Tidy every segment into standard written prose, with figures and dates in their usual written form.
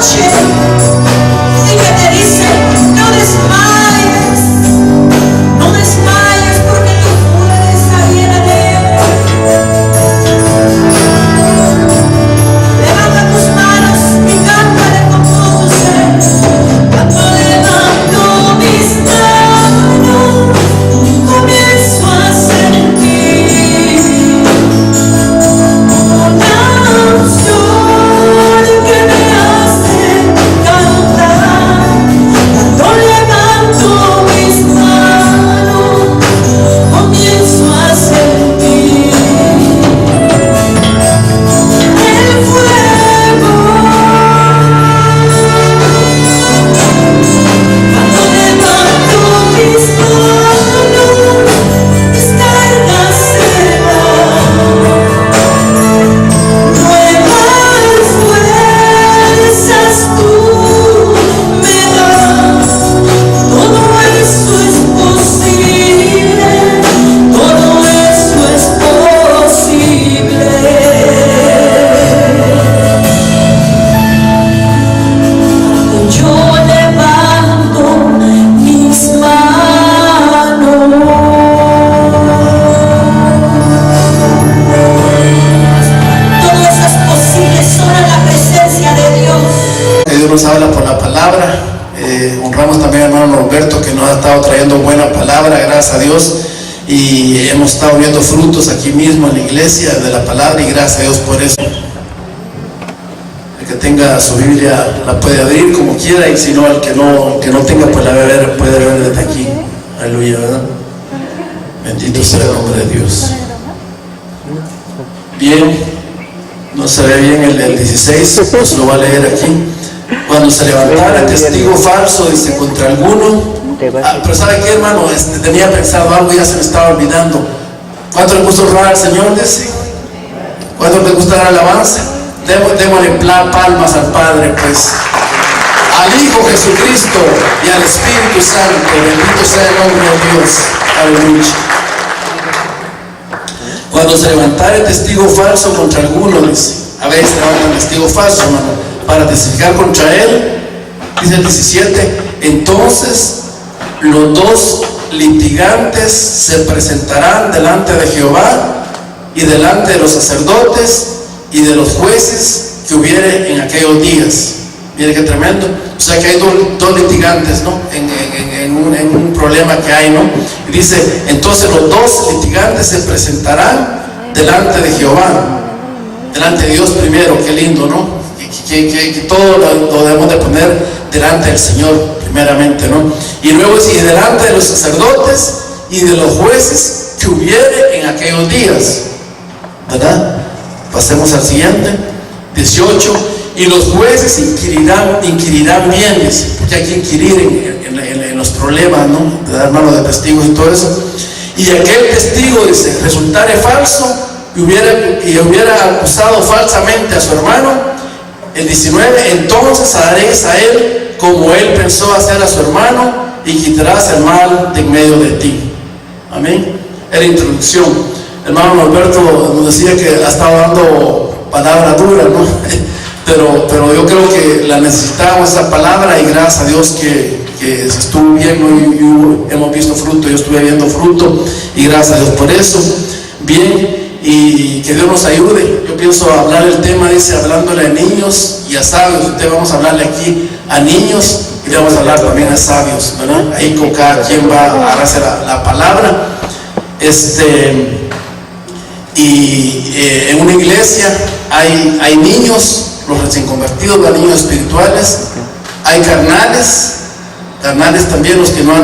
noche y que te dice: no desmayes, no desmayes, porque tu fuerza viene de Él. Levanta tus manos y cántale con todo tu ser. Cuando levanto mis manos, comienzo a sentir una unción que me hace cantar. Cuando levanto mis manos, comienzo a sentir el fuego. Cuando levanto mis manos, descargas se van. Nuevas fuerzas tú me das. Todo eso es posible, todo eso es posible. Yo levanto mis manos. Todo eso es posible solo en la presencia de Dios. Que Dios nos habla por la palabra. Honramos también al hermano Norberto, que nos ha estado trayendo buena palabra, gracias a Dios, y hemos estado viendo frutos aquí mismo en la iglesia de la palabra, y gracias a Dios por eso. El que tenga su Biblia la puede abrir como quiera, y si no, el que no tenga, pues la puede ver desde aquí. Aleluya, ¿verdad? Bendito sea el nombre de Dios. Bien, no se ve bien el 16, pues lo va a leer aquí. Cuando se levantara testigo falso, dice, contra alguno. Pero ¿sabe qué, hermano? Tenía pensado algo y ya se me estaba olvidando. ¿Cuánto le gusta honrar al Señor? Dice. ¿Cuánto le gusta dar alabanza? Démosle palmas al Padre, pues. Al Hijo Jesucristo y al Espíritu Santo. Bendito sea el nombre de Dios. Aleluya. Cuando se levantara testigo falso contra alguno, dice. A veces levantan testigo falso, hermano, para testificar contra él. Dice el 17: entonces los dos litigantes se presentarán delante de Jehová y delante de los sacerdotes y de los jueces que hubiere en aquellos días. Mire qué tremendo. O sea que hay dos litigantes, ¿no? En un problema que hay, ¿no? Y dice: entonces los dos litigantes se presentarán delante de Jehová, delante de Dios primero. Qué lindo, ¿no? Que todo lo debemos de poner delante del Señor primeramente, ¿no? Y luego dice: y delante de los sacerdotes y de los jueces que hubiere en aquellos días, ¿verdad? Pasemos al siguiente, 18: y los jueces inquirirán bienes, porque hay que inquirir en los problemas, ¿no? Hermano, de testigos y todo eso. Y aquel testigo, dice, resultare falso y hubiera acusado falsamente a su hermano. El 19: entonces haréis a él como él pensó hacer a su hermano, y quitarás el mal de en medio de ti. Amén. Era introducción. El hermano Norberto nos decía que ha estado dando palabra dura, ¿no? Pero yo creo que la necesitábamos, esa palabra, y gracias a Dios que estuvo bien, ¿no? Y hemos visto fruto. Yo estuve viendo fruto, y gracias a Dios por eso. Bien. Y que Dios nos ayude. Yo pienso hablar el tema, dice, hablándole a niños y a sabios. Entonces vamos a hablarle aquí a niños y le vamos a hablar también a sabios, ¿verdad? Ahí con cada quien va a agarrarse la palabra. En una iglesia hay niños, los recién convertidos, los niños espirituales. Hay carnales también, los que no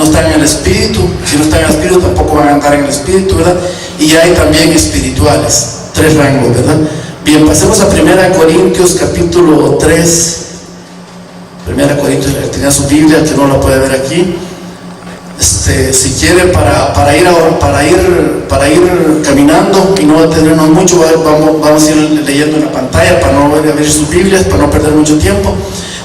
están en el espíritu. Si no están en el espíritu, tampoco van a andar en el espíritu, ¿verdad? Y hay también espirituales, 3 rangos, ¿verdad? Bien, pasemos a 1 Corintios capítulo 3. 1 Corintios, tenía su Biblia, que no la puede ver aquí. Si quiere, para ir caminando y no detenernos mucho, vamos a ir leyendo en la pantalla para no abrir sus Biblias, para no perder mucho tiempo.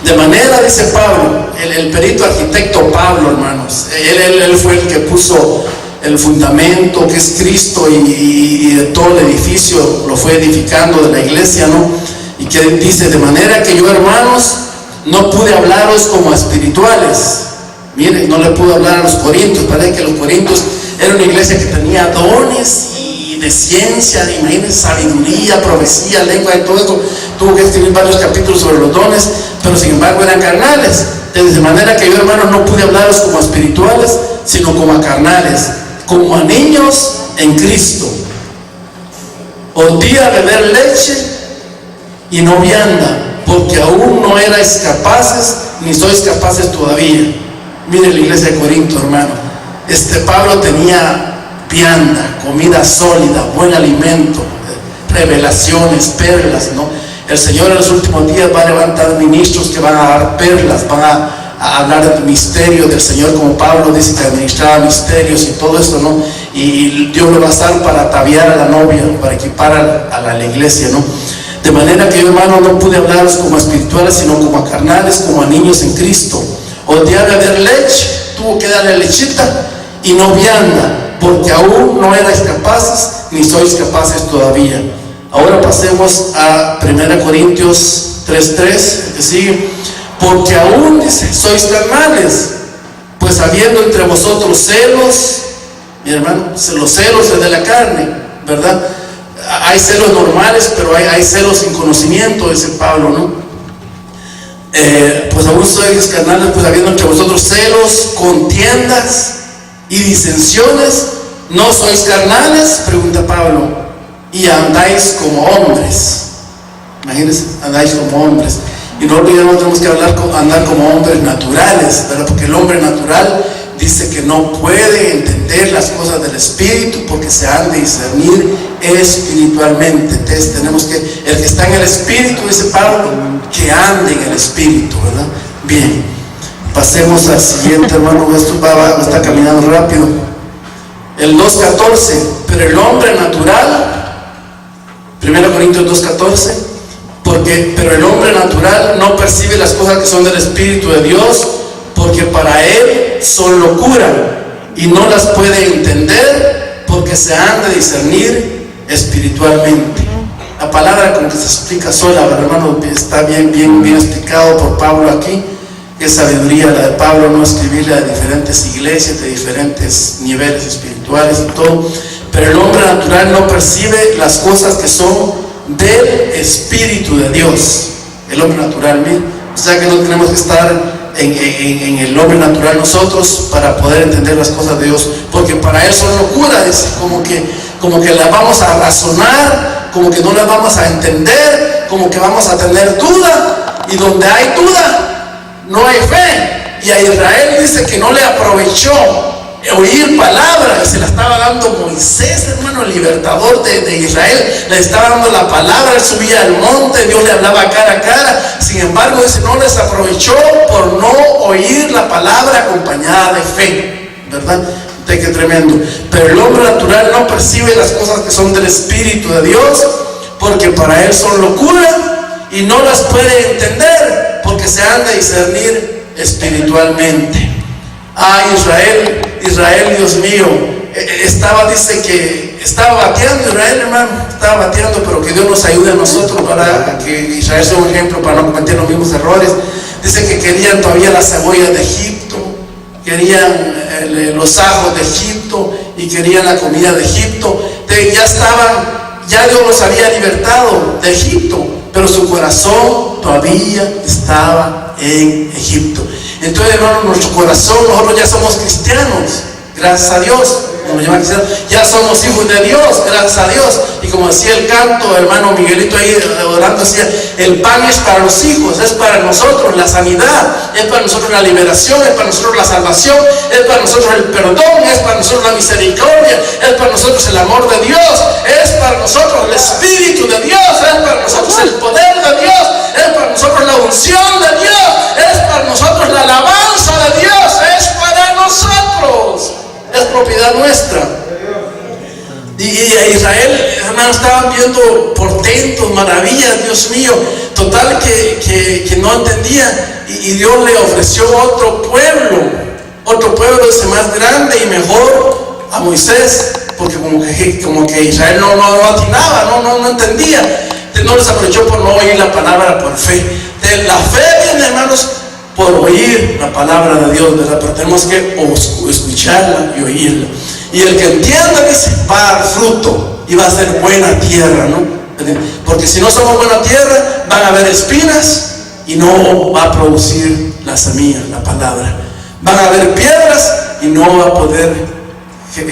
De manera, dice Pablo, el perito arquitecto Pablo, hermanos, él fue el que puso el fundamento, que es Cristo, y de todo el edificio lo fue edificando de la iglesia, ¿no? y que dice: de manera que yo, hermanos, no pude hablaros como a espirituales. Miren, no le pude hablar a los corintios. Parece que los corintios era una iglesia que tenía dones y de ciencia, imagínense, sabiduría, profecía, lengua y todo esto. Tuvo que escribir varios capítulos sobre los dones, pero sin embargo eran carnales. De manera que yo, hermanos, no pude hablaros como a espirituales, sino como a carnales, como a niños en Cristo. Os di a beber leche y no vianda, porque aún no erais capaces, ni sois capaces todavía. Mire la iglesia de Corinto, hermano. Pablo tenía vianda, comida sólida, buen alimento, revelaciones, perlas, ¿no? El Señor en los últimos días va a levantar ministros que van a dar perlas, van a hablar del misterio del Señor, como Pablo dice que administraba misterios y todo esto, ¿no? Y Dios lo va a usar para ataviar a la novia, para equipar a la iglesia, ¿no? De manera que yo, hermano, no pude hablaros como a espirituales, sino como a carnales, como a niños en Cristo. Os di a beber leche, tuvo que darle lechita, y no vianda, porque aún no erais capaces, ni sois capaces todavía. Ahora pasemos a 1 Corintios 3:3, que sigue. Porque aún, dice, sois carnales, pues habiendo entre vosotros celos, mi hermano, los celos de la carne, ¿verdad? Hay celos normales, pero hay celos sin conocimiento, dice Pablo, ¿no? Pues aún sois carnales, pues habiendo entre vosotros celos, contiendas y disensiones. ¿No sois carnales?, pregunta Pablo, y andáis como hombres. Imagínense, andáis como hombres. Y no olvidemos, tenemos que andar como hombres naturales, ¿verdad? Porque el hombre natural dice que no puede entender las cosas del Espíritu, porque se han de discernir espiritualmente. Entonces tenemos que, el que está en el Espíritu, dice Pablo, que ande en el Espíritu, ¿verdad? Bien, pasemos al siguiente, hermano. Esto está caminando rápido. El 2:14, pero el hombre natural, 1 Corintios 2:14, pero el hombre natural no percibe las cosas que son del Espíritu de Dios, porque para él son locura, y no las puede entender, porque se han de discernir espiritualmente. La palabra como que se explica sola, pero hermano, está bien explicado por Pablo aquí. Es sabiduría la de Pablo, no escribirla de diferentes iglesias, de diferentes niveles espirituales y todo. Pero el hombre natural no percibe las cosas que son del Espíritu de Dios. El hombre natural, miren, o sea que no tenemos que estar en el hombre natural nosotros para poder entender las cosas de Dios, porque para él son locuras, es como que las vamos a razonar, como que no las vamos a entender, como que vamos a tener duda, y donde hay duda no hay fe. Y a Israel dice que no le aprovechó oír palabra, y se la estaba dando Moisés, hermano, el libertador de Israel. Le estaba dando la palabra, él subía al monte, Dios le hablaba cara a cara. Sin embargo, dice, no les aprovechó por no oír la palabra acompañada de fe, ¿verdad? Qué tremendo. Pero el hombre natural no percibe las cosas que son del Espíritu de Dios, porque para él son locura, y no las puede entender, porque se han de discernir espiritualmente. Israel, Dios mío, dice que estaba bateando Israel, hermano, estaba bateando, pero que Dios nos ayude a nosotros para que Israel sea un ejemplo para no cometer los mismos errores. Dice que querían todavía las cebollas de Egipto, querían los ajos de Egipto, y querían la comida de Egipto. Ya Dios los había libertado de Egipto, pero su corazón todavía estaba en Egipto. Entonces, hermano, nuestro corazón, nosotros ya somos cristianos, gracias a Dios, ya somos hijos de Dios, gracias a Dios. Y como decía el canto, hermano Miguelito ahí orando, decía, el pan es para los hijos, es para nosotros la sanidad, es para nosotros la liberación, es para nosotros la salvación, es para nosotros el perdón, es para nosotros la misericordia, es para nosotros el amor de Dios, es para nosotros el Espíritu de Dios, es para nosotros el poder de Dios, es para nosotros la unción de Dios, es para nosotros la alabanza de Dios, es para nosotros, es propiedad nuestra. Y a Israel, hermano, estaban viendo portentos, maravillas, Dios mío, total que no entendía, y Dios le ofreció otro pueblo ese más grande y mejor a Moisés, porque como que Israel no atinaba, no entendía. no les aprovechó por no oír la palabra por fe. La fe viene, hermanos, por oír la palabra de Dios, ¿verdad? Pero tenemos que escucharla y oírla. Y el que entienda, dice, va a dar fruto y va a ser buena tierra, ¿no? Porque si no somos buena tierra, van a haber espinas y no va a producir la semilla, la palabra. Van a haber piedras y no va a poder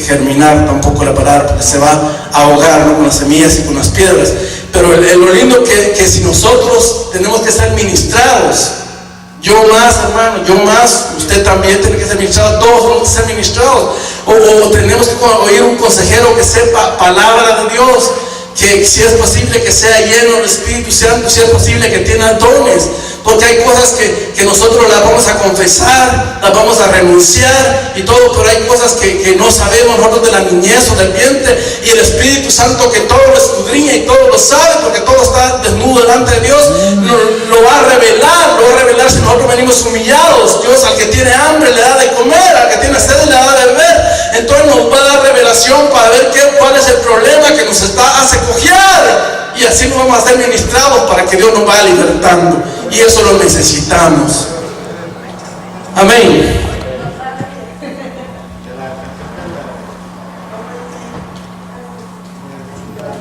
germinar tampoco la palabra, porque se va a ahogar, ¿no? Con las semillas y con las piedras. Pero lo lindo que si nosotros tenemos que ser ministrados, yo más, hermano, yo más, usted también tiene que ser ministrado, todos tenemos que ser ministrados, o tenemos que oír un consejero que sepa palabra de Dios, que si es posible que sea lleno del Espíritu Santo, si es posible que tenga dones, porque hay cosas que nosotros las vamos a confesar, las vamos a renunciar y todo, pero hay cosas que no sabemos nosotros de la niñez o del vientre, y el Espíritu Santo, que todo lo escudriña y todo lo sabe, porque todo está desnudo delante de Dios, lo va a revelar si nosotros venimos humillados. Dios al que tiene hambre le da de comer, al que tiene sed le da de beber. Entonces nos va a dar revelación para ver cuál es el problema que nos hace cojear, y así nos vamos a ser ministrados para que Dios nos vaya libertando, y eso lo necesitamos. Amén.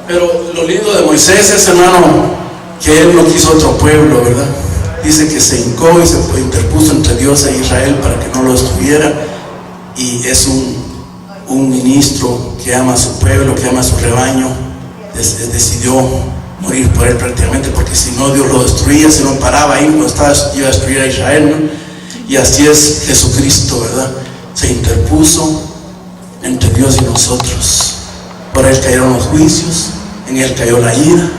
Pero lo lindo de Moisés es, hermano, que él no quiso otro pueblo, ¿verdad? Dice que se hincó y se interpuso entre Dios e Israel para que no lo destruyera, y es un ministro que ama a su pueblo, que ama a su rebaño. Decidió morir por él prácticamente, porque si no Dios lo destruía, si no paraba ahí, no iba a destruir a Israel, ¿no? Y así es Jesucristo, ¿verdad? Se interpuso entre Dios y nosotros. Por él cayeron los juicios, en él cayó la ira,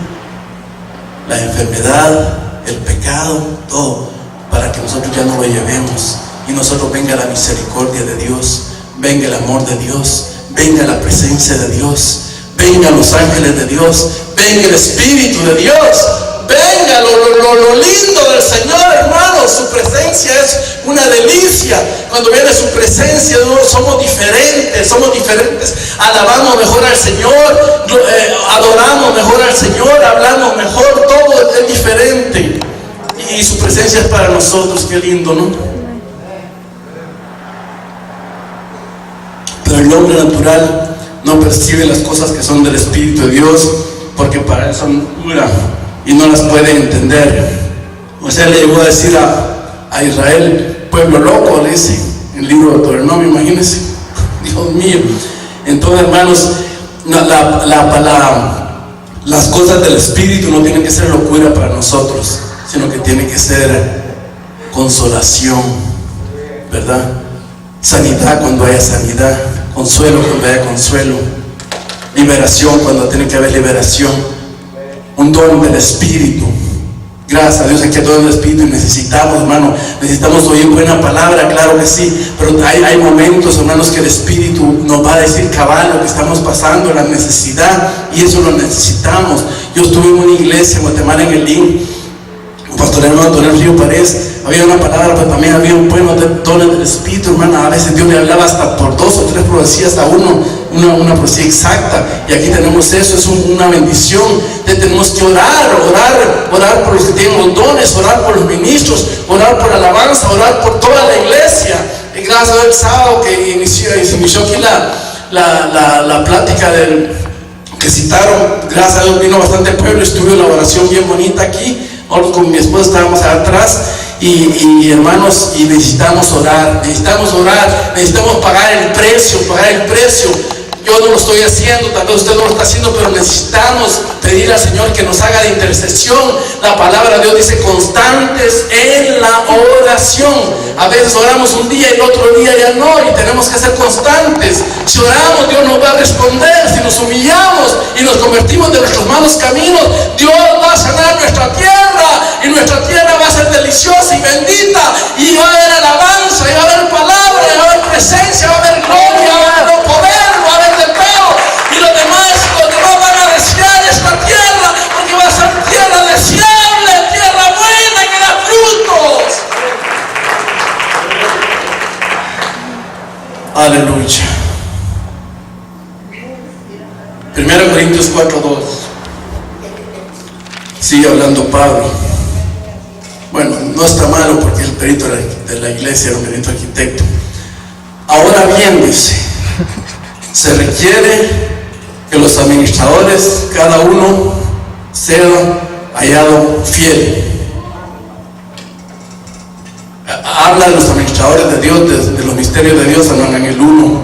la enfermedad, el pecado, todo, para que nosotros ya no lo llevemos, y nosotros venga la misericordia de Dios, venga el amor de Dios, venga la presencia de Dios, vengan los ángeles de Dios, venga el Espíritu de Dios, venga lo lindo del Señor, hermano. Su presencia es una delicia. Cuando viene su presencia, somos diferentes, alabamos mejor al Señor, adoramos mejor al Señor, hablamos mejor, todo es diferente, y su presencia es para nosotros. Qué lindo, ¿no? Pero el hombre natural no percibe las cosas que son del Espíritu de Dios, porque para él son pura y no las puede entender. O sea, le llegó a decir a Israel, pueblo loco, le dice en el libro de Deuteronomio, imagínense, Dios mío. Entonces, hermanos, las cosas del Espíritu no tienen que ser locura para nosotros, sino que tiene que ser consolación, ¿verdad? Sanidad cuando haya sanidad, consuelo cuando haya consuelo, liberación cuando tiene que haber liberación, un don del Espíritu. Gracias a Dios, hay que don del Espíritu, y necesitamos, hermano, necesitamos oír buena palabra, claro que sí, pero hay momentos, hermanos, que el Espíritu nos va a decir cabal lo que estamos pasando, la necesidad, y eso lo necesitamos. Yo estuve en una iglesia en Guatemala, en el IN, un pastor hermano Antonio Río Párez. Había una palabra, pero también había un buen dones del Espíritu, hermana. A veces Dios le hablaba hasta por 2 o 3 profecías a uno, una profecía exacta. Y aquí tenemos eso, es una bendición. Tenemos que orar por los que tienen los dones, orar por los ministros, orar por la alabanza, orar por toda la iglesia. Y gracias al sábado que se inició aquí la plática que citaron, gracias a Dios vino bastante pueblo, estuvo una oración bien bonita aquí. Ahora con mi esposa estábamos atrás, y hermanos, y necesitamos orar, necesitamos pagar el precio. Yo no lo estoy haciendo, tal vez usted no lo está haciendo, pero necesitamos pedir al Señor que nos haga de intercesión. La palabra de Dios dice constantes en la oración. A veces oramos un día y el otro día ya no, y tenemos que ser constantes. Si oramos, Dios nos va a responder. Si nos humillamos y nos convertimos de nuestros malos caminos, Dios va a sanar nuestra tierra, y nuestra tierra va a ser deliciosa y bendita, y va a haber alabanza, y va a haber palabra, y va a haber presencia, va a haber gloria, va a haber poder, va a haber deseo, y los demás van a desear esta tierra, porque va a ser tierra deseable, tierra buena que da frutos. Aleluya. 1 Corintios 4:2. Sigue hablando Pablo. Bueno, no está malo porque el perito de la iglesia era un perito arquitecto. Ahora bien, dice, se requiere que los administradores, cada uno, sea hallado fiel. Habla de los administradores de Dios, de los misterios de Dios, hermano, en el 1,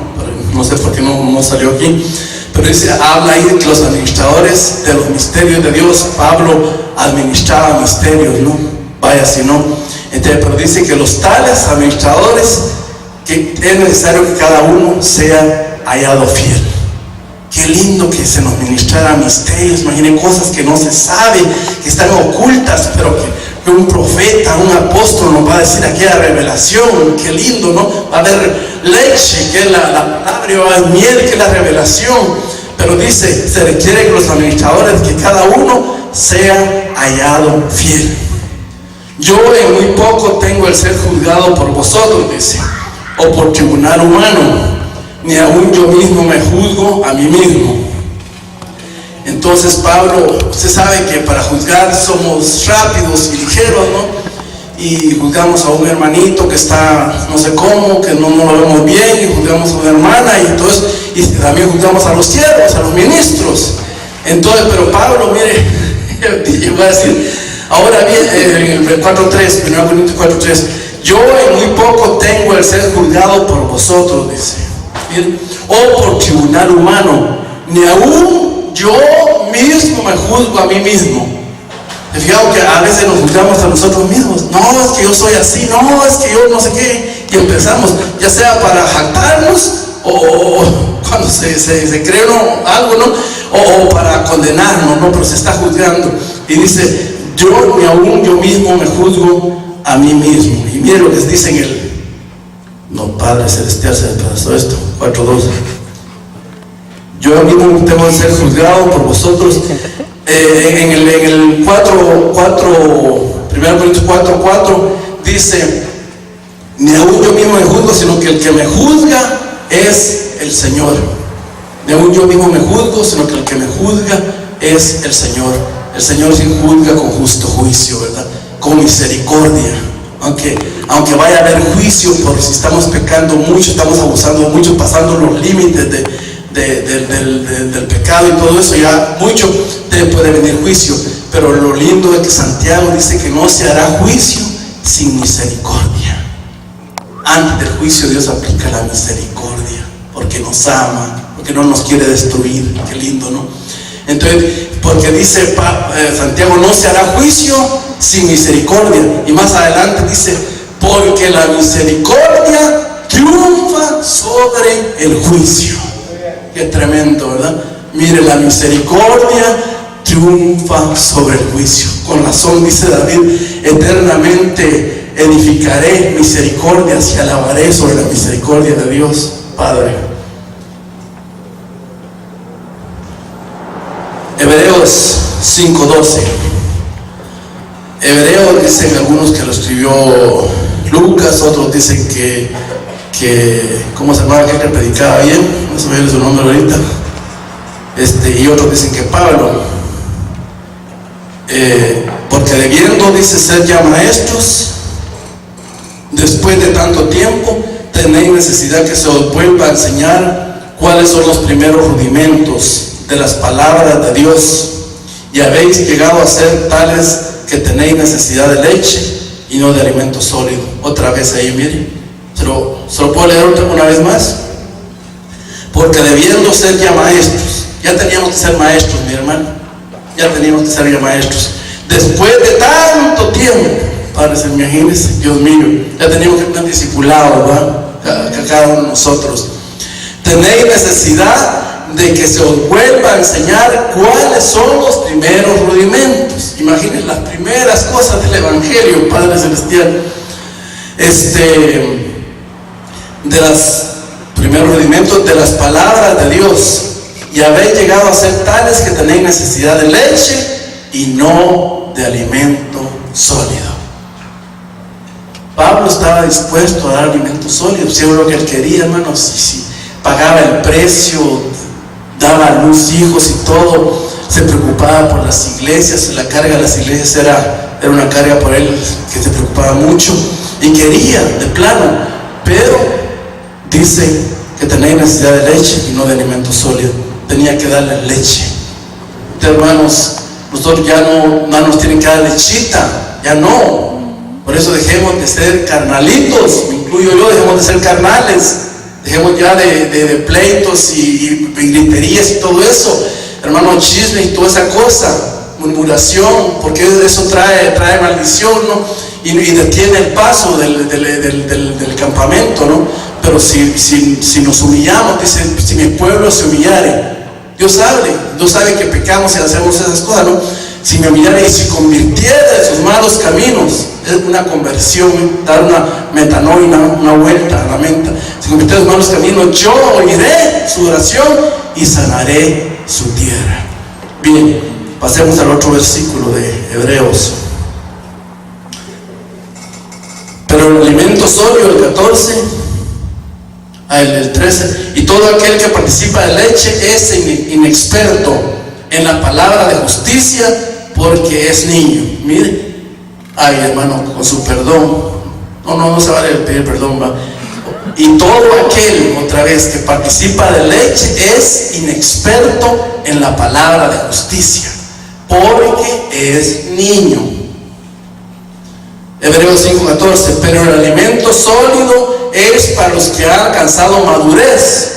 no sé por qué no salió aquí, pero dice, habla ahí de que los administradores de los misterios de Dios, Pablo administraba misterios, ¿no? Vaya si no. Entonces, pero dice que los tales administradores, que es necesario que cada uno sea hallado fiel. Qué lindo que se nos ministrara misterios, imaginen cosas que no se sabe, que están ocultas, pero que un profeta, un apóstol nos va a decir aquí a revelación. Qué lindo, ¿no? Va a haber leche, que es la palabra, y va a haber miel, que es la revelación. Pero dice, se requiere que los administradores, que cada uno sea hallado fiel. Yo en muy poco tengo el ser juzgado por vosotros, dice, o por tribunal humano, ni aún yo mismo me juzgo a mí mismo. Entonces Pablo, usted sabe que para juzgar somos rápidos y ligeros, ¿no? Y juzgamos a un hermanito que está no sé cómo, que no lo vemos bien, y juzgamos a una hermana, y entonces, y también juzgamos a los siervos, a los ministros. Entonces, pero Pablo, mire, yo voy a decir, ahora bien, en el 4.3, 1 Corintios 4.3, yo en muy poco tengo el ser juzgado por vosotros, dice, miren, o por tribunal humano, ni aún yo mismo me juzgo a mí mismo. Fijaos que a veces nos juzgamos a nosotros mismos. No, es que yo soy así, no, es que yo no sé qué. Y empezamos, ya sea para jactarnos, o cuando se cree algo, ¿no? O para condenarnos, ¿no? Pero se está juzgando. Y dice, yo ni aún yo mismo me juzgo a mí mismo. Y mire lo que dice en el, no, Padre Celestial, se despedazó esto, 4.2. Yo mismo tengo que ser juzgado por vosotros. En el 1 Corintios 4.4 dice, ni aún yo mismo me juzgo, sino que el que me juzga es el Señor. Ni aún yo mismo me juzgo, sino que el que me juzga es el Señor. El Señor sí juzga con justo juicio, ¿verdad? Con misericordia. Aunque vaya a haber juicio por si estamos pecando mucho, estamos abusando mucho, pasando los límites del pecado y todo eso, ya mucho puede venir juicio. Pero lo lindo es que Santiago dice que no se hará juicio sin misericordia. Antes del juicio Dios aplica la misericordia, porque nos ama, porque no nos quiere destruir. Qué lindo, ¿no? Entonces, porque dice Santiago, no se hará juicio sin misericordia. Y más adelante dice, porque la misericordia triunfa sobre el juicio. Qué tremendo, ¿verdad? Mire, la misericordia triunfa sobre el juicio. Con razón dice David, eternamente edificaré misericordias y alabaré sobre la misericordia de Dios Padre. Hebreos 5.12. Hebreos dicen algunos que lo escribió Lucas, otros dicen que ¿cómo se llamaba aquel que predicaba bien? No se me viene su nombre ahorita. Y otros dicen que Pablo, porque debiendo, dice, ser ya maestros, después de tanto tiempo, tenéis necesidad que se os vuelva a enseñar cuáles son los primeros rudimentos de las palabras de Dios, y habéis llegado a ser tales que tenéis necesidad de leche y no de alimento sólido. Otra vez ahí, miren, se lo puedo leer una vez más. Porque debiendo ser ya maestros, ya teníamos que ser maestros, mi hermano, ya teníamos que ser ya maestros, después de tanto tiempo, padres, imagínense, Dios mío, ya teníamos que estar discipulados, ¿verdad? Cada uno de nosotros. Tenéis necesidad de que se os vuelva a enseñar cuáles son los primeros rudimentos. Imaginen las primeras cosas del Evangelio, Padre Celestial, de los primeros rudimentos de las palabras de Dios, y habéis llegado a ser tales que tenéis necesidad de leche y no de alimento sólido. Pablo estaba dispuesto a dar alimento sólido, si era lo que él quería, hermanos, si pagaba el precio, daba a luz hijos y todo, se preocupaba por las iglesias, la carga de las iglesias era una carga por él que se preocupaba mucho y quería de plano, pero dice que tenía necesidad de leche y no de alimento sólido, tenía que darle leche. Entonces, hermanos, nosotros ya no nos tienen que dar lechita, ya no. Por eso dejemos de ser carnalitos, me incluyo yo, dejemos de ser carnales, dejemos ya de pleitos y griterías y todo eso, hermano, chisme y toda esa cosa, murmuración, porque eso trae maldición, ¿no? Y detiene el paso del campamento, ¿no? Pero si nos humillamos, dice, si mi pueblo se humillare, Dios sabe que pecamos y hacemos esas cosas, ¿no? Si me humillare y si convirtiera de sus malos caminos, es una conversión, dar una metanoia, una vuelta a la mente. Si convirtiera de sus malos caminos, yo oiré su oración y sanaré su tierra. Bien, pasemos al otro versículo de Hebreos. Pero el alimento sólido, el 14, el 13, y todo aquel que participa de leche es inexperto en la palabra de justicia, porque es niño. Mire, ay, hermano, con su perdón, no se vale pedir perdón, va. Y todo aquel, otra vez, que participa de leche es inexperto en la palabra de justicia, porque es niño. Hebreos 5:14, pero el alimento sólido es para los que han alcanzado madurez,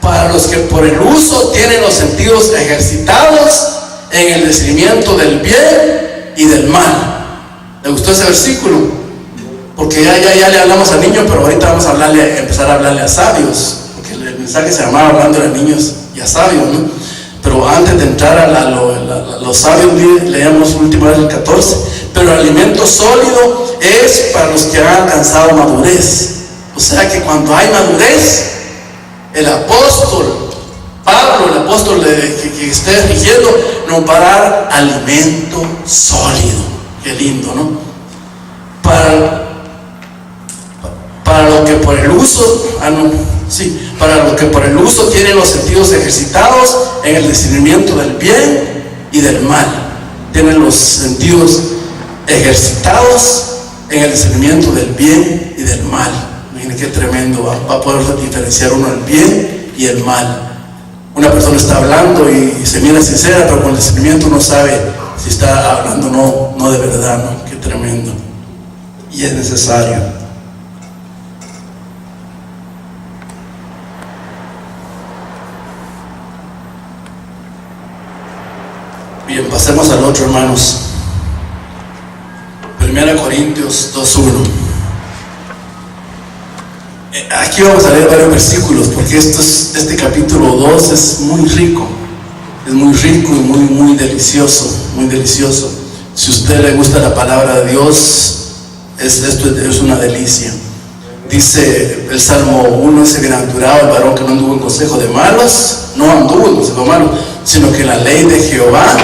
para los que por el uso tienen los sentidos ejercitados en el discernimiento del bien y del mal. ¿Le gustó ese versículo? Porque ya le hablamos a niños, pero ahorita vamos a empezar a hablarle a sabios, porque el mensaje se llamaba hablando a niños y a sabios, ¿no? Pero antes de entrar a los sabios, leemos última vez el 14, pero el alimento sólido es para los que han alcanzado madurez. O sea que cuando hay madurez, el apóstol Pablo, el apóstol que esté rigiendo, nos va a dar alimento sólido. Qué lindo, ¿no? Para lo que por el uso, para lo que por el uso tienen los sentidos ejercitados en el discernimiento del bien y del mal. Tienen los sentidos ejercitados en el discernimiento del bien y del mal. Miren qué tremendo, va a poder diferenciar uno el bien y el mal. Una persona está hablando y se mira sincera, pero con el discernimiento no sabe si está hablando no de verdad, ¿no? Qué tremendo. Y es necesario. Bien, pasemos al otro, hermanos. 1 Corintios 2:1. Aquí vamos a leer varios versículos, porque este capítulo 2 es muy rico y muy delicioso, muy delicioso. Si a usted le gusta la palabra de Dios, esto es una delicia. Dice el Salmo 1, ese bienaventurado el varón que no anduvo en consejo de malos, no anduvo en consejo de malos, sino que la ley de Jehová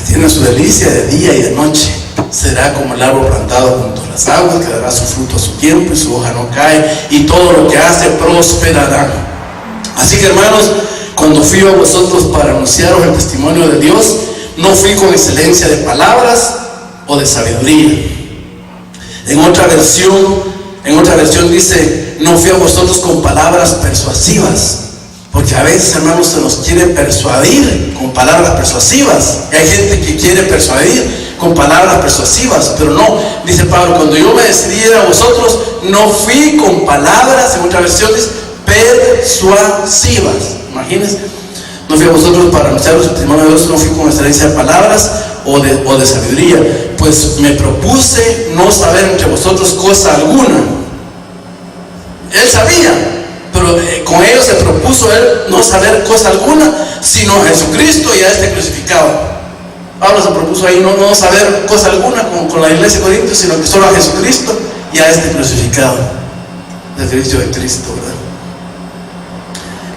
tiene su delicia de día y de noche. Será como el árbol plantado junto a las aguas, que dará su fruto a su tiempo y su hoja no cae, y todo lo que hace prosperará. Así que, hermanos, cuando fui a vosotros para anunciaros el testimonio de Dios, no fui con excelencia de palabras o de sabiduría. En otra versión dice, no fui a vosotros con palabras persuasivas, porque a veces, hermanos, se nos quiere persuadir con palabras persuasivas. Hay gente que quiere persuadir con palabras persuasivas, pero no, dice Pablo, cuando yo me decidí ir a vosotros, no fui con palabras, en otras versiones, persuasivas. Imagínense, no fui a vosotros para anunciar el testimonio de Dios, no fui con excelencia de palabras o de sabiduría, pues me propuse no saber entre vosotros cosa alguna. Él sabía, pero con ellos se propuso él no saber cosa alguna, sino a Jesucristo y a este crucificado. Pablo se propuso ahí no saber cosa alguna con la iglesia de Corintios, sino que solo a Jesucristo y a este crucificado, el servicio de Cristo, ¿verdad?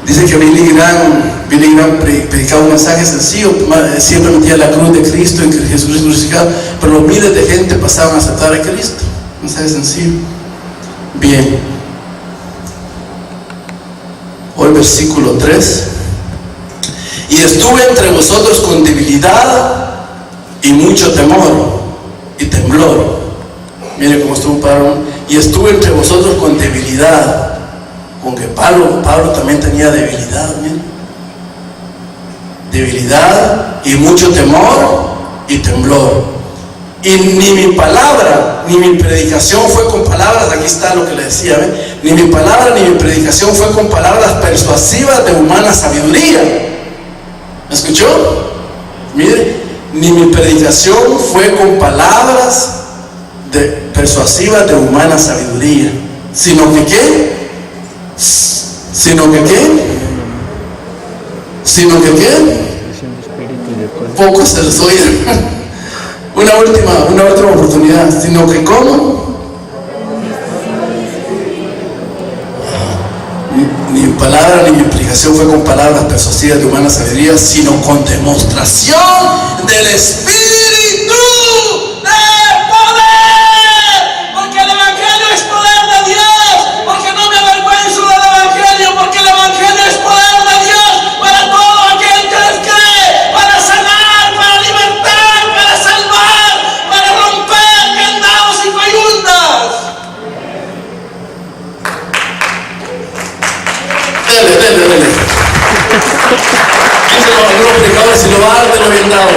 Dice que Billy Graham predicaba un mensaje sencillo, siempre metía la cruz de Cristo y que Jesucristo crucificado, pero los miles de gente pasaban a aceptar a Cristo. Un mensaje sencillo. Bien. Hoy versículo 3. Y estuve entre vosotros con debilidad y mucho temor y temblor. Mire cómo estuvo Pablo. Y estuve entre vosotros con debilidad. Con que Pablo también tenía debilidad. Mire. Debilidad y mucho temor y temblor. Y ni mi palabra, ni mi predicación fue con palabras, aquí está lo que le decía, ¿ve? Ni mi palabra ni mi predicación fue con palabras persuasivas de humana sabiduría. ¿Me escuchó? Mire, ni mi predicación fue con palabras persuasivas de humana sabiduría, sino que ¿qué? Sino que poco se les oye. Una última oportunidad, sino que ¿cómo? Ni mi palabra ni mi predicación fue con palabras persuasivas de humana sabiduría, sino con demostración del Espíritu de poder. Porque el Evangelio es poder de Dios. Porque no me avergüenzo del Evangelio, porque el Evangelio es poder de Dios para todo aquel que cree, para sanar, para libertar, para salvar, para romper candados y coyuntas. Dele. Dice los predicadores, si lo va a dar, te lo bien dado.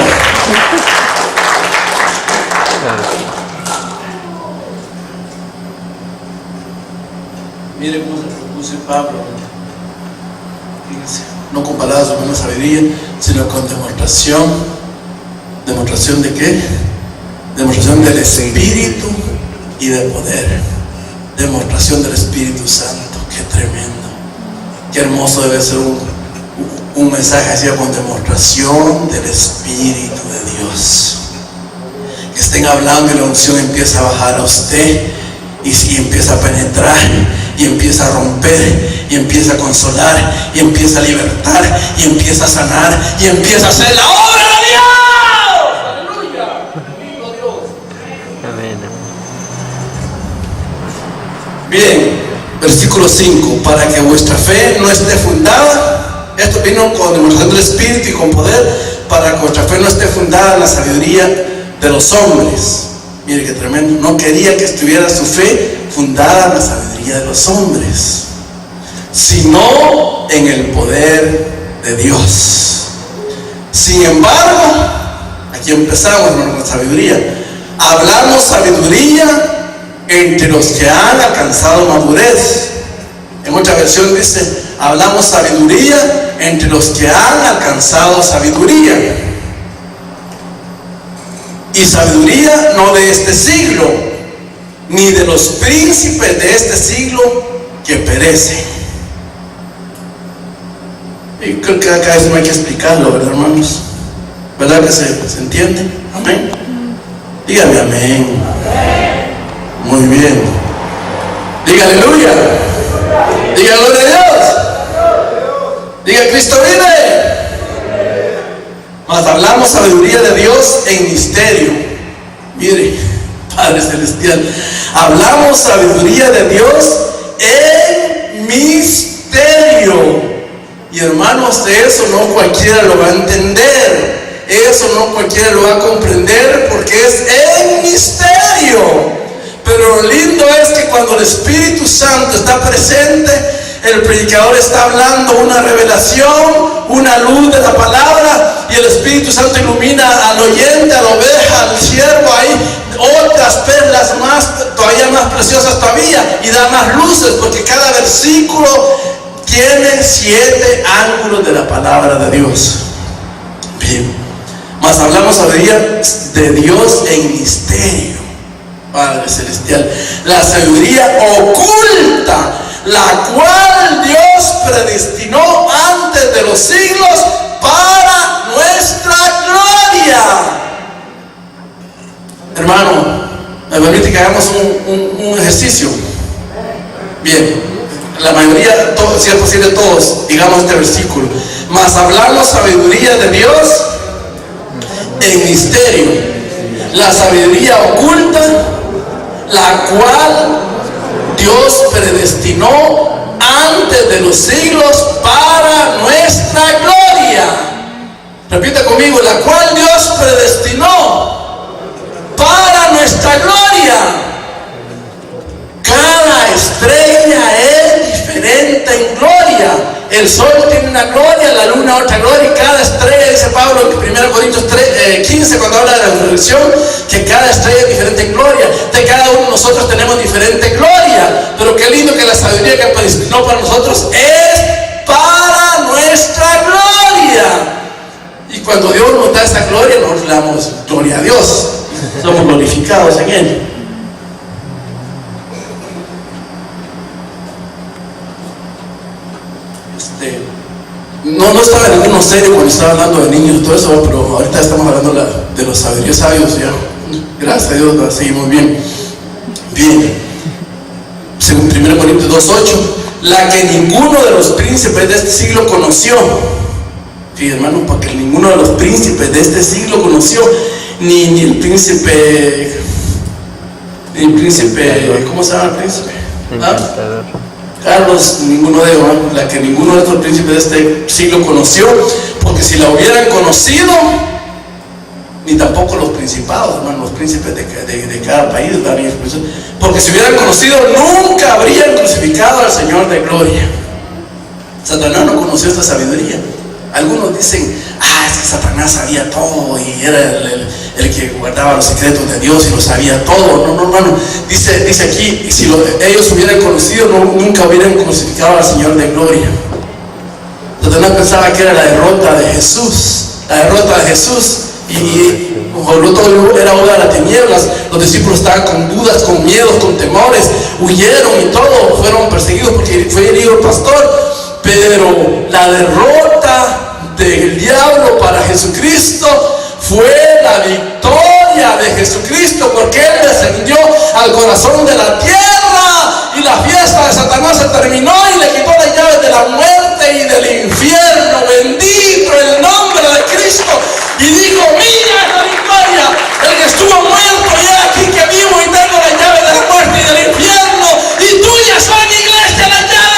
Mire cómo se propuso Pablo. Fíjense, no con palabras de humana sabiduría, sino con demostración. ¿Demostración de qué? Demostración del Espíritu y de poder. Demostración del Espíritu Santo. Qué tremendo. Qué hermoso debe ser un mensaje así, con demostración del Espíritu de Dios. Que estén hablando y la unción empieza a bajar a usted y empieza a penetrar y empieza a romper y empieza a consolar y empieza a libertar y empieza a sanar y empieza a hacer la obra de Dios. Aleluya. Vivo Dios. Amén. Bien, versículo 5, para que vuestra fe no esté fundada. Esto vino con demostración del Espíritu y con poder, para que vuestra fe no esté fundada en la sabiduría de los hombres. Mire qué tremendo. No quería que estuviera su fe fundada en la sabiduría de los hombres, sino en el poder de Dios. Sin embargo, aquí empezamos con la sabiduría. Hablamos sabiduría entre los que han alcanzado madurez. En otra versión dice, hablamos sabiduría entre los que han alcanzado sabiduría. Y sabiduría no de este siglo, ni de los príncipes de este siglo que perecen. Y creo que acá eso no hay que explicarlo, ¿verdad, hermanos? ¿Verdad que se entiende? Amén. Dígame amén. Muy bien. Diga aleluya. Diga gloria a Dios. Diga Cristo vive. Mas hablamos sabiduría de Dios en misterio. Mire, Padre Celestial, hablamos sabiduría de Dios en misterio. Y hermanos, eso no cualquiera lo va a entender. Eso no cualquiera lo va a comprender, porque es en misterio. Pero lo lindo es que cuando el Espíritu Santo está presente, el predicador está hablando una revelación, una luz de la palabra, y el Espíritu Santo ilumina al oyente, a la oveja, al siervo, ahí otras perlas todavía más preciosas todavía, y da más luces, porque cada versículo tiene 7 ángulos de la palabra de Dios. Bien, mas hablamos sabiduría de Dios en misterio. Padre Celestial, la sabiduría oculta, la cual Dios predestinó antes de los siglos para nuestra gloria. Hermano, me permite que hagamos un ejercicio. Bien, la mayoría, si es posible todos, digamos este versículo. Mas hablamos sabiduría de Dios en misterio, la sabiduría oculta, la cual Dios predestinó antes de los siglos para nuestra gloria. Repita conmigo, la cual Dios predestinó para nuestra gloria. Cada estrella es diferente en gloria. El sol tiene una gloria, la luna otra gloria, y cada estrella, dice Pablo en 1 Corintios 15, cuando habla de la resurrección, que cada estrella es diferente en gloria. De cada uno de nosotros tenemos diferente gloria. Pero qué lindo que la sabiduría que predestinó para nosotros es para nuestra gloria. Y cuando Dios nos da esa gloria, nos damos gloria a Dios. Somos glorificados en Él. No estaba en ninguno serio cuando estaba hablando de niños y todo eso, pero ahorita estamos hablando de los sabios sabios ya. Gracias a Dios, la seguimos bien. Bien. Según 1 Corintios 2:8, la que ninguno de los príncipes de este siglo conoció. Sí, hermano, porque ninguno de los príncipes de este siglo conoció, ni el príncipe, ¿cómo se llama el príncipe? ¿Ah? Carlos, ninguno de ellos, la que ninguno de estos príncipes de este siglo conoció, porque si la hubieran conocido, ni tampoco los principados, hermano, los príncipes de cada país, porque si hubieran conocido, nunca habrían crucificado al Señor de gloria. Satanás no conoció esta sabiduría. Algunos dicen, es que Satanás sabía todo y era el que guardaba los secretos de Dios y lo sabía todo. No, hermano, dice aquí, si ellos hubieran conocido, nunca hubieran crucificado al Señor de gloria. Satanás pensaba que era la derrota de Jesús, y todo era obra de las tinieblas. Los discípulos estaban con dudas, con miedos, con temores, huyeron y todo, fueron perseguidos porque fue herido el pastor. Pero la derrota del diablo para Jesucristo fue la victoria de Jesucristo, porque Él descendió al corazón de la tierra y la fiesta de Satanás se terminó y le quitó las llaves de la muerte y del infierno. Bendito el nombre de Cristo. Y dijo, mira esta victoria, el que estuvo muerto ya aquí que vivo y tengo las llaves de la muerte y del infierno, y tuyas son, iglesia, las llaves.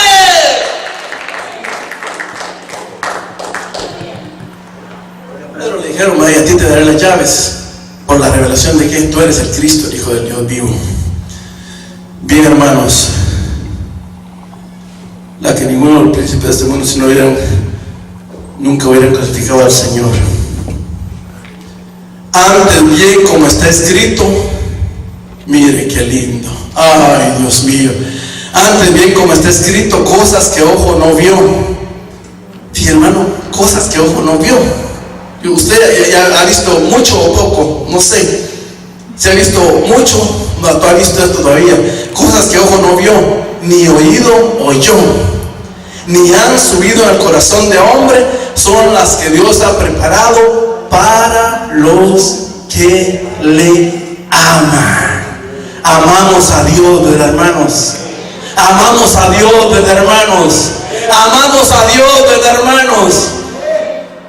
Pedro le dijeron, a ti te daré las llaves por la revelación de que tú eres el Cristo, el Hijo del Dios vivo. Bien, hermanos, la que ninguno de los príncipes de este mundo, si no nunca hubieran crucificado al Señor. Antes bien, como está escrito, mire qué lindo, ay Dios mío, antes bien como está escrito, cosas que ojo no vio. Sí, hermano, cosas que ojo no vio. Usted ya ha visto mucho o poco, no sé. Se ha visto mucho, no ha visto esto todavía. Cosas que ojo no vio, ni oído oyó, ni han subido al corazón de hombre, son las que Dios ha preparado para los que le aman. Amamos a Dios, ¿verdad, hermanos? Amamos a Dios, ¿verdad, hermanos? Amamos a Dios, ¿verdad, hermanos?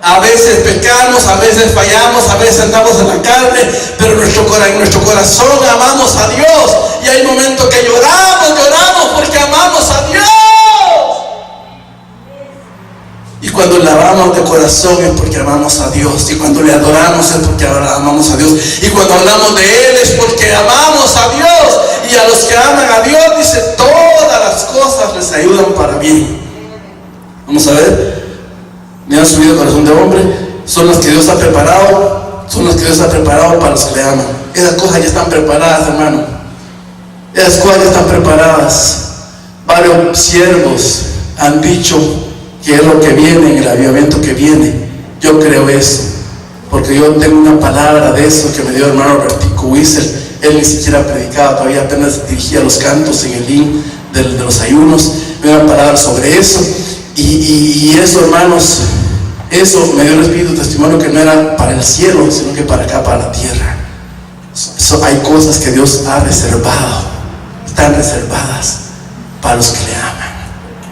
A veces pecamos, a veces fallamos, a veces andamos en la carne, pero en nuestro corazón amamos a Dios. Y hay momentos que lloramos porque amamos a Dios. Y cuando le amamos de corazón es porque amamos a Dios. Y cuando le adoramos es porque amamos a Dios. Y cuando hablamos de Él es porque amamos a Dios. Y a los que aman a Dios, dice, todas las cosas les ayudan para bien. Vamos a ver. Me han subido el corazón de hombre, son las que Dios ha preparado, para los que le aman. Esas cosas ya están preparadas, hermano. Esas cosas ya están preparadas. Varios siervos han dicho que es lo que viene, en el avivamiento que viene. Yo creo eso, porque yo tengo una palabra de eso que me dio el hermano Robertico Wiesel. Él ni siquiera predicaba, todavía apenas dirigía los cantos en el himno de los ayunos. Me dio una palabra sobre eso. Y eso, hermanos, eso me dio el Espíritu testimonio que no era para el cielo, sino que para acá, para la tierra. Hay cosas que Dios ha reservado, están reservadas para los que le aman.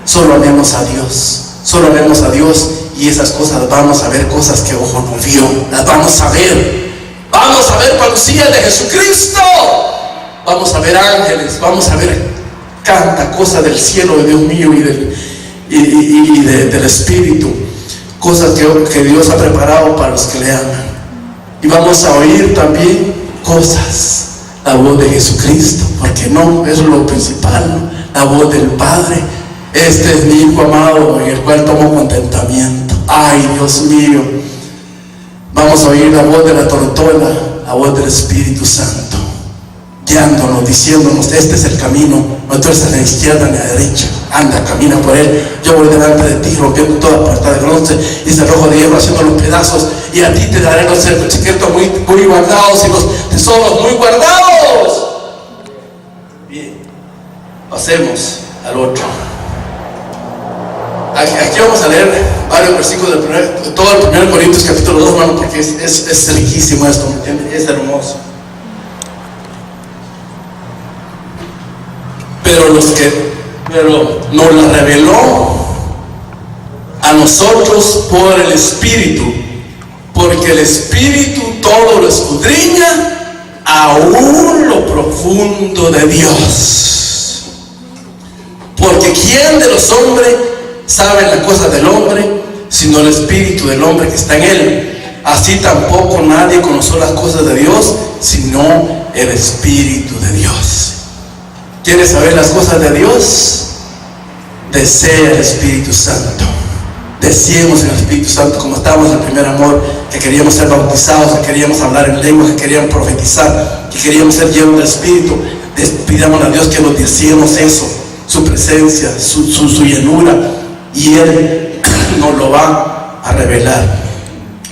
Solo amemos a Dios, y esas cosas vamos a ver, cosas que ojo no vio, las vamos a ver. Vamos a ver parucía de Jesucristo, vamos a ver ángeles, vamos a ver tanta cosa del cielo, de Dios mío, y del Espíritu. cosas que Dios ha preparado para los que le aman. Y vamos a oír también cosas, la voz de Jesucristo, porque no, eso es lo principal, ¿no? La voz del Padre. Este es mi Hijo amado, en el cual tomo contentamiento. Ay, Dios mío. Vamos a oír la voz de la tortola, la voz del Espíritu Santo, guiándonos, diciéndonos: este es el camino, no tuerces a la izquierda ni a la derecha, anda, camina por él. Yo voy delante de ti, rompiendo toda puerta de bronce y cerrojo de hierro, haciendo los pedazos, y a ti te daré los secretos muy guardados y los tesoros muy guardados. Bien, pasemos al otro. Aquí vamos a leer varios versículos todo el 1 Corintios capítulo 2, hermano, porque es riquísimo esto, ¿me entiendes? Es hermoso. Pero nos la reveló a nosotros por el Espíritu, porque el Espíritu todo lo escudriña, aún lo profundo de Dios. Porque ¿quién de los hombres sabe las cosas del hombre, sino el Espíritu del hombre que está en él? Así tampoco nadie conoció las cosas de Dios, sino el Espíritu de Dios. ¿Quieres saber las cosas de Dios? Desea el Espíritu Santo. Deseemos el Espíritu Santo, como estábamos en el primer amor, que queríamos ser bautizados, que queríamos hablar en lenguas, que queríamos profetizar, que queríamos ser llenos del Espíritu. Pidamos a Dios que nos deseemos eso, su presencia, su llenura, y Él nos lo va a revelar.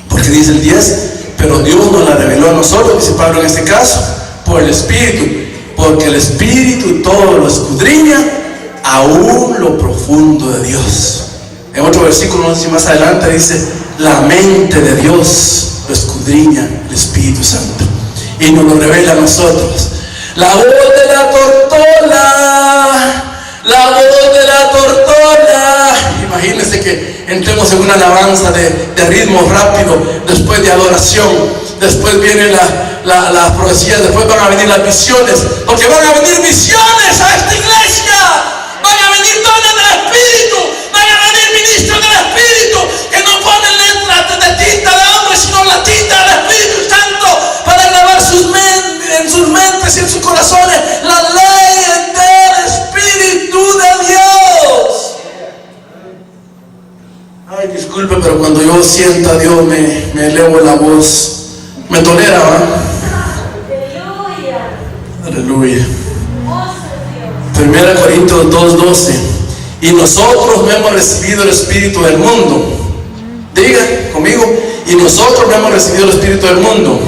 Porque dice el 10, pero Dios nos la reveló a nosotros, dice Pablo en este caso, por el Espíritu, porque el Espíritu todo lo escudriña, aún lo profundo de Dios. En otro versículo, no sé si más adelante, dice: la mente de Dios lo escudriña el Espíritu Santo y nos lo revela a nosotros. La voz de la tortola, la voz de la tortola. Imagínense que entremos en una alabanza de ritmo rápido, después de adoración, después viene la profecía, después van a venir las visiones, porque van a venir visiones a esta iglesia, van a venir dones del Espíritu, van a venir ministros del Espíritu, que no ponen letras de tinta de hombre, sino la tinta del Espíritu Santo, para grabar en sus mentes y en sus corazones la ley del Espíritu de Dios. Ay, disculpe, pero cuando yo siento a Dios me elevo la voz. Me tolera, ¿va? Aleluya. 1 Corintios 2:12. Y nosotros no hemos recibido el Espíritu del mundo. Diga conmigo: y nosotros no hemos recibido el Espíritu del mundo,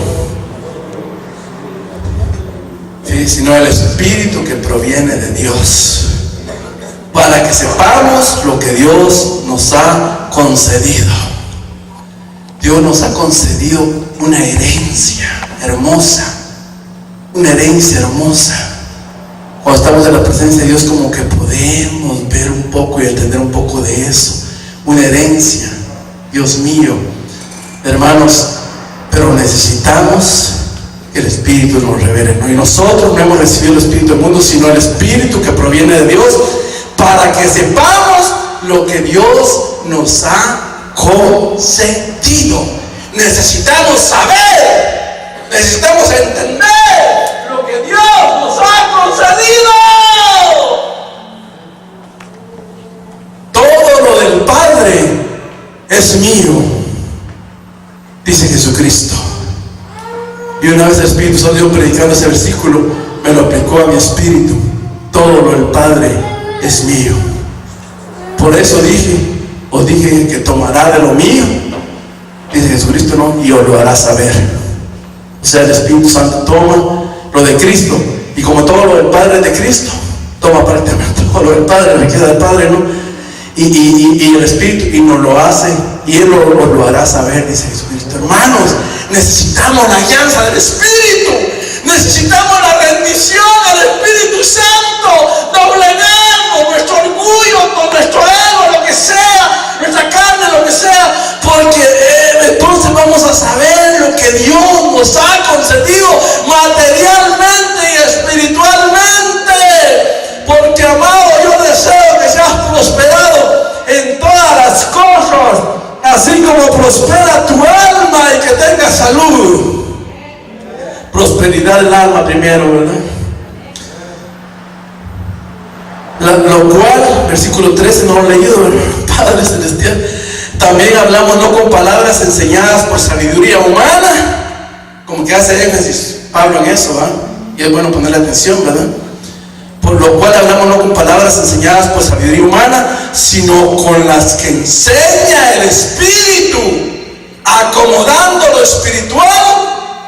sí, sino el Espíritu que proviene de Dios, para que sepamos lo que Dios nos ha concedido. Dios nos ha concedido una herencia hermosa, una herencia hermosa. Cuando estamos en la presencia de Dios, como que podemos ver un poco y entender un poco de eso. Una herencia, Dios mío, hermanos, pero necesitamos que el Espíritu nos revele, ¿no? Y nosotros no hemos recibido el Espíritu del mundo, sino el Espíritu que proviene de Dios, para que sepamos lo que Dios nos ha concedido. Necesitamos saber, necesitamos entender lo que Dios nos ha concedido. Todo lo del Padre es mío, dice Jesucristo. Y una vez el Espíritu Santo, Dios predicando ese versículo, me lo aplicó a mi espíritu. Todo lo del Padre es mío. Por eso os dije que tomará de lo mío, dice Jesucristo, ¿no? Y os lo hará saber. O sea, el Espíritu Santo toma lo de Cristo, y como todo lo del Padre es de Cristo, toma parte de todo lo del Padre, la riqueza del Padre, ¿no? Y el Espíritu, y nos lo hace, y Él os lo hará saber, dice Jesucristo. Hermanos, necesitamos la guianza del Espíritu, necesitamos la rendición al Espíritu Santo, doblegando nuestro orgullo con nuestro ego, lo que sea, nuestra carne, lo que sea, porque entonces vamos a saber lo que Dios nos ha concedido materialmente y espiritualmente. Porque, amado, yo deseo que seas prosperado en todas las cosas, así sanidad del alma primero, ¿verdad? Lo cual, versículo 13, no lo he leído, ¿verdad? Padre Celestial, también hablamos no con palabras enseñadas por sabiduría humana, como que hace énfasis Pablo en eso, ¿verdad? Y es bueno ponerle atención, ¿verdad? Por lo cual hablamos no con palabras enseñadas por sabiduría humana, sino con las que enseña el Espíritu, acomodando lo espiritual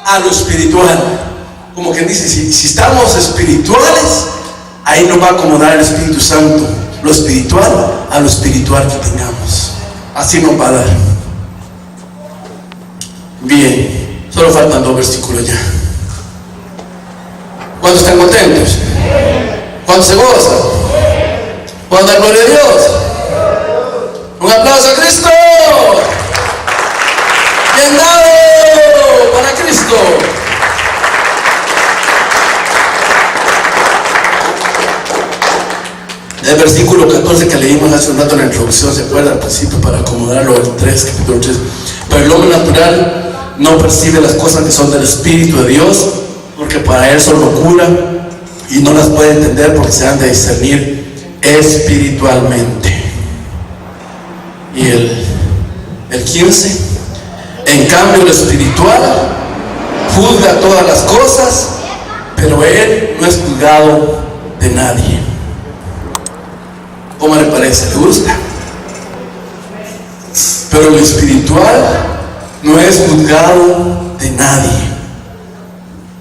a lo espiritual. Como quien dice, si estamos espirituales, ahí nos va a acomodar el Espíritu Santo lo espiritual a lo espiritual que tengamos. Así nos va a dar. Bien, solo faltan 2 versículos ya. ¿Cuántos están contentos? ¿Cuántos se gozan? ¿Cuántos dan gloria a Dios? Un aplauso a Cristo. Bien dado para Cristo. El versículo 14 que leímos hace un rato en la introducción, ¿se acuerda? Al principio, para acomodarlo, el 3, capítulo 3. Pero el hombre natural no percibe las cosas que son del Espíritu de Dios, porque para él son locura y no las puede entender porque se han de discernir espiritualmente. Y el 15, en cambio lo espiritual juzga todas las cosas, pero él no es juzgado de nadie. ¿Cómo le parece? ¿Le gusta? Pero lo espiritual no es juzgado de nadie.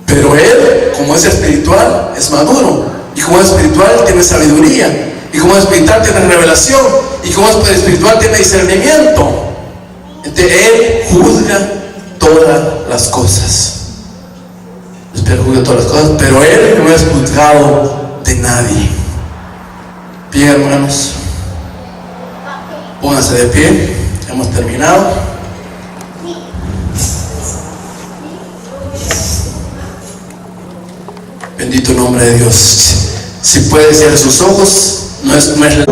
Pero él, como es espiritual, es maduro. Y como es espiritual, tiene sabiduría. Y como es espiritual, tiene revelación. Y como es espiritual, tiene discernimiento. Entonces, él juzga todas las cosas. Él juzga todas las cosas, pero él no es juzgado de nadie. Bien, hermanos, pónganse de pie. Hemos terminado. Bendito nombre de Dios. Si puede cierre sus ojos. No es aleluya.